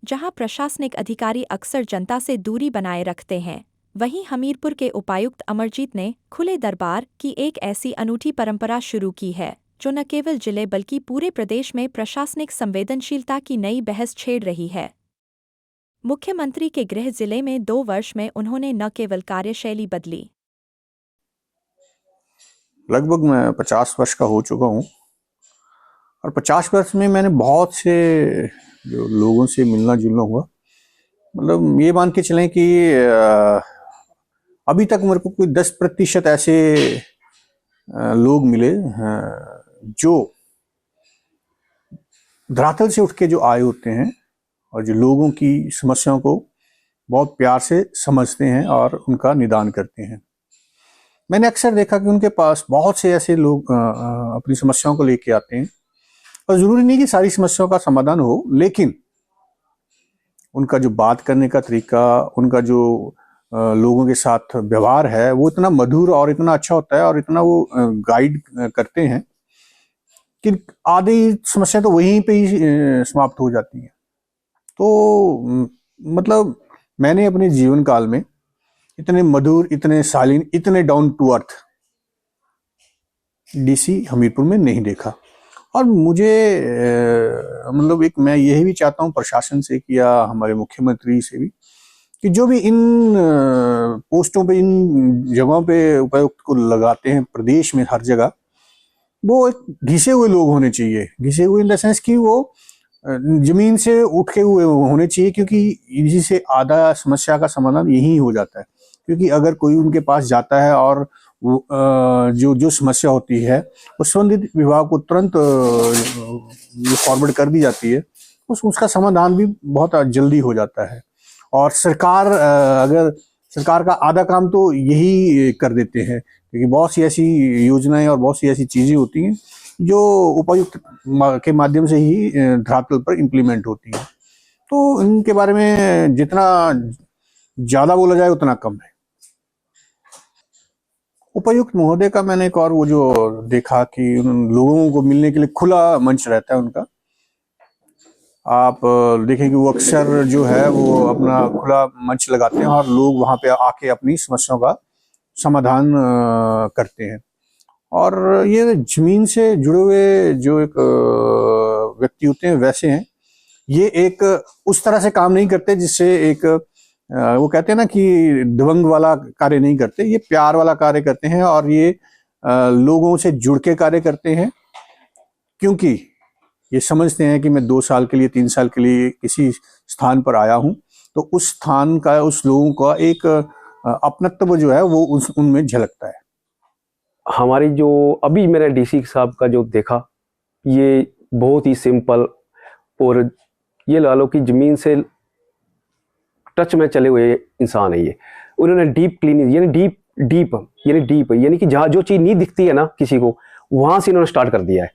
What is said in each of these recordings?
जहां प्रशासनिक अधिकारी अक्सर जनता से दूरी बनाए रखते हैं। वहीं हमीरपुर के उपायुक्त अमरजीत ने खुले दरबार की एक ऐसी अनूठी परंपरा शुरू की है, जो न केवल जिले बल्कि पूरे प्रदेश में प्रशासनिक संवेदनशीलता की नई बहस छेड़ रही है। मुख्यमंत्री के गृह जिले में 2 वर्ष में उन्होंने न केवल कार्यशैली बदली। लगभग मैं 50 वर्ष का हो चुका हूँ और 50 वर्ष में मैंने बहुत से जो लोगों से मिलना जुलना हुआ। मतलब ये मान के चलें कि अभी तक मेरे को कोई 10% ऐसे लोग मिले जो धरातल से उठ के जो आए होते हैं और जो लोगों की समस्याओं को बहुत प्यार से समझते हैं और उनका निदान करते हैं। मैंने अक्सर देखा कि उनके पास बहुत से ऐसे लोग अपनी समस्याओं को लेके आते हैं और जरूरी नहीं कि सारी समस्याओं का समाधान हो, लेकिन उनका जो बात करने का तरीका, उनका जो लोगों के साथ व्यवहार है, वो इतना मधुर और इतना अच्छा होता है और इतना वो गाइड करते हैं कि आधी समस्या तो वहीं पे ही समाप्त हो जाती है। तो मतलब मैंने अपने जीवन काल में इतने मधुर, इतने शालीन, इतने down to earth DC Hamirpur में नहीं देखा। और मुझे मतलब एक मैं यही भी चाहता हूँ प्रशासन से कि या हमारे मुख्यमंत्री से भी कि जो भी इन पोस्टों पे, इन जगहों पे उपायुक्त को लगाते हैं प्रदेश में हर जगह, वो एक घिसे हुए लोग होने चाहिए। घिसे हुए इन द सेंस कि वो जमीन से उठे हुए होने चाहिए, क्योंकि इसी से आधा समस्या का समाधान यही हो जाता है। क्योंकि अगर कोई उनके पास जाता है और वो जो जो समस्या होती है वो संबंधित विभाग को तुरंत फॉरवर्ड कर दी जाती है, उसका समाधान भी बहुत जल्दी हो जाता है। और सरकार अगर सरकार का आधा काम तो यही कर देते हैं, क्योंकि बहुत सी ऐसी योजनाएं और बहुत सी ऐसी चीजें होती हैं जो उपायुक्त के माध्यम से ही धरातल पर इम्प्लीमेंट होती हैं। तो इनके बारे में जितना ज्यादा बोला जाए उतना कम है। उपायुक्त महोदय का मैंने एक और वो जो देखा कि उन लोगों को मिलने के लिए खुला मंच रहता है उनका। आप देखें कि वो अक्सर जो है वो अपना खुला मंच लगाते हैं और लोग वहां पे आके अपनी समस्याओं का समाधान करते हैं। और ये जमीन से जुड़े हुए जो एक व्यक्ति होते हैं वैसे हैं। ये एक उस तरह से काम नहीं करते जिससे एक वो कहते हैं ना कि दबंग वाला कार्य नहीं करते, ये प्यार वाला कार्य करते हैं और ये लोगों से जुड़ के कार्य करते हैं, क्योंकि ये समझते हैं कि मैं 2 साल के लिए, 3 साल के लिए किसी स्थान पर आया हूं, तो उस स्थान का, उस लोगों का एक अपनत्व जो है वो उनमें झलकता है। हमारी जो अभी मैंने डीसी साहब का जो देखा, ये बहुत ही सिंपल और ये ला लो कि ज़मीन से टच में चले हुए इंसान है ये। उन्होंने डीप क्लीनिंग यानी डीप यानी कि जहाँ जो चीज़ नहीं दिखती है ना किसी को, वहाँ से इन्होंने स्टार्ट कर दिया है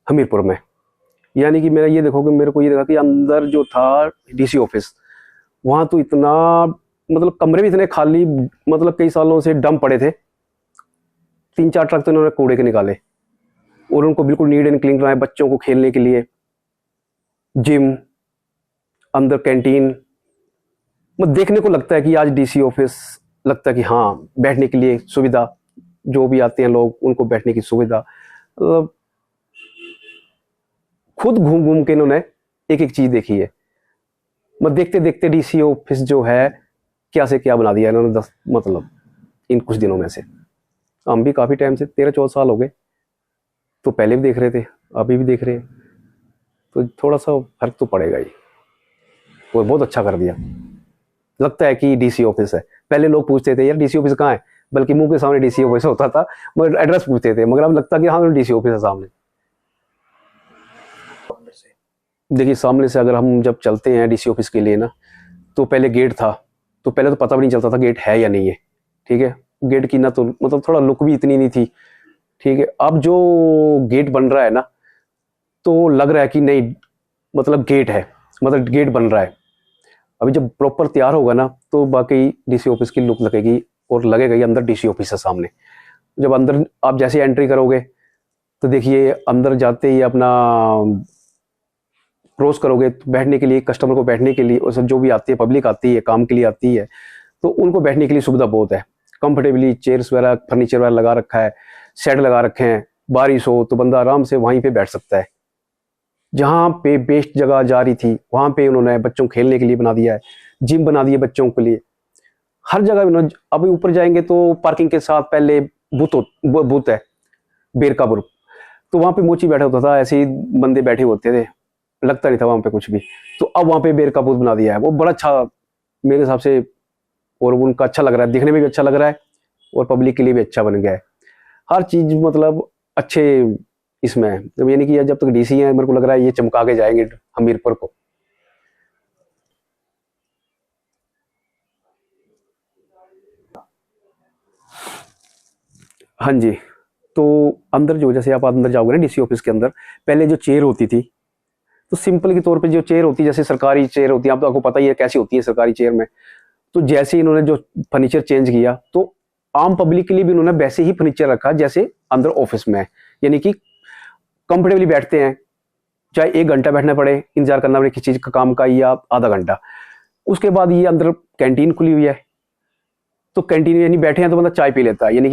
हमीरपुर में। यानी कि मेरा ये देखो कि मेरे को ये देखा कि अंदर जो था डीसी ऑफिस, वहाँ तो इतना मतलब कमरे भी इतने खाली, मतलब कई सालों से डंप पड़े थे। 3-4 ट्रक तो इन्होंने कूड़े के निकाले और उनको बिल्कुल नीट एंड क्लीन कराए, बच्चों को खेलने के लिए जिम, अंदर कैंटीन। मतलब देखने को लगता है कि आज डीसी ऑफिस लगता है कि हाँ, बैठने के लिए सुविधा, जो भी आते हैं लोग उनको बैठने की सुविधा। मतलब खुद घूम घूम के इन्होंने एक एक चीज देखी है। मतलब देखते देखते डीसी ऑफिस जो है क्या से क्या बना दिया इन्होंने, 10 मतलब इन कुछ दिनों में से। हम भी काफ़ी टाइम से 13-14 साल हो गए, तो पहले भी देख रहे थे, अभी भी देख रहे हैं, तो थोड़ा सा फर्क तो पड़ेगा ही। और बहुत अच्छा कर दिया, लगता है कि डीसी ऑफिस है। पहले लोग पूछते थे यार डीसी ऑफिस कहाँ है, बल्कि मुंह के सामने डीसी ऑफिस होता था, मगर एड्रेस पूछते थे, मगर अब लगता कि हाँ डीसी ऑफिस है सामने। देखिए सामने से अगर हम जब चलते हैं डीसी ऑफिस के लिए ना, तो पहले गेट था, तो पहले तो पता भी नहीं चलता था गेट है या नहीं है, ठीक है। गेट की ना तो मतलब थोड़ा लुक भी इतनी नहीं थी, ठीक है। अब जो गेट बन रहा है ना, तो लग रहा है कि नहीं मतलब गेट है, मतलब गेट बन रहा है। अभी जब प्रॉपर तैयार होगा ना, तो बाकी डीसी ऑफिस की लुक लगेगी और लगेगा ही अंदर डीसी ऑफिस है सामने। जब अंदर आप जैसे एंट्री करोगे, तो देखिए अंदर जाते ही अपना क्रॉस करोगे तो बैठने के लिए, कस्टमर को बैठने के लिए, और सब जो भी आती है, पब्लिक आती है, काम के लिए आती है, तो उनको बैठने के लिए सुविधा बहुत है। कंफर्टेबली चेयर्स वगैरह, फर्नीचर वगैरह लगा रखा है, शेड लगा रखे हैं, बारिश हो तो बंदा आराम से वहीं पे बैठ सकता है। जहाँ पे बेस्ट जगह जा रही थी वहाँ पे उन्होंने बच्चों खेलने के लिए बना दिया है, जिम बना दिया बच्चों के लिए, हर जगह उन्होंने। अभी ऊपर जाएंगे तो पार्किंग के साथ पहले बूथ है, बेर का बुर्ग, तो वहाँ पे मोची बैठा होता था, ऐसे ही बंदे बैठे होते थे, लगता नहीं था वहाँ पे कुछ भी। तो अब वहाँ पे बेर का बूथ बना दिया है, वो बड़ा अच्छा मेरे हिसाब से, और उनका अच्छा लग रहा है, दिखने में भी अच्छा लग रहा है और पब्लिक के लिए भी अच्छा बन गया है। हर चीज़ मतलब अच्छे इसमें है। जब यानी कि जब तक डीसी हैं, मेरे को लग रहा है ये चमका के जाएंगे हमीरपुर को। हाँ जी, तो अंदर जो, जैसे आप अंदर जाओगे ना डीसी ऑफिस के अंदर, पहले जो चेयर होती थी, तो सिंपल के तौर पे जो चेयर होती है, जैसे सरकारी चेयर होती है, आप तो आपको पता ही है कैसी होती है सरकारी चेयर में। तो जैसे इन्होंने जो फर्नीचर चेंज किया, तो आम पब्लिक के लिए भी उन्होंने वैसे ही फर्नीचर रखा जैसे अंदर ऑफिस में है, यानी कि कंफर्टेबली बैठते हैं, चाहे 1 घंटा बैठना पड़े, इंतजार करना पड़े किसी चीज़ का, काम का, या आधा घंटा। उसके बाद ये अंदर कैंटीन खुली हुई है, तो कैंटीन यानी बैठे हैं तो बंदा चाय पी लेता है, यानी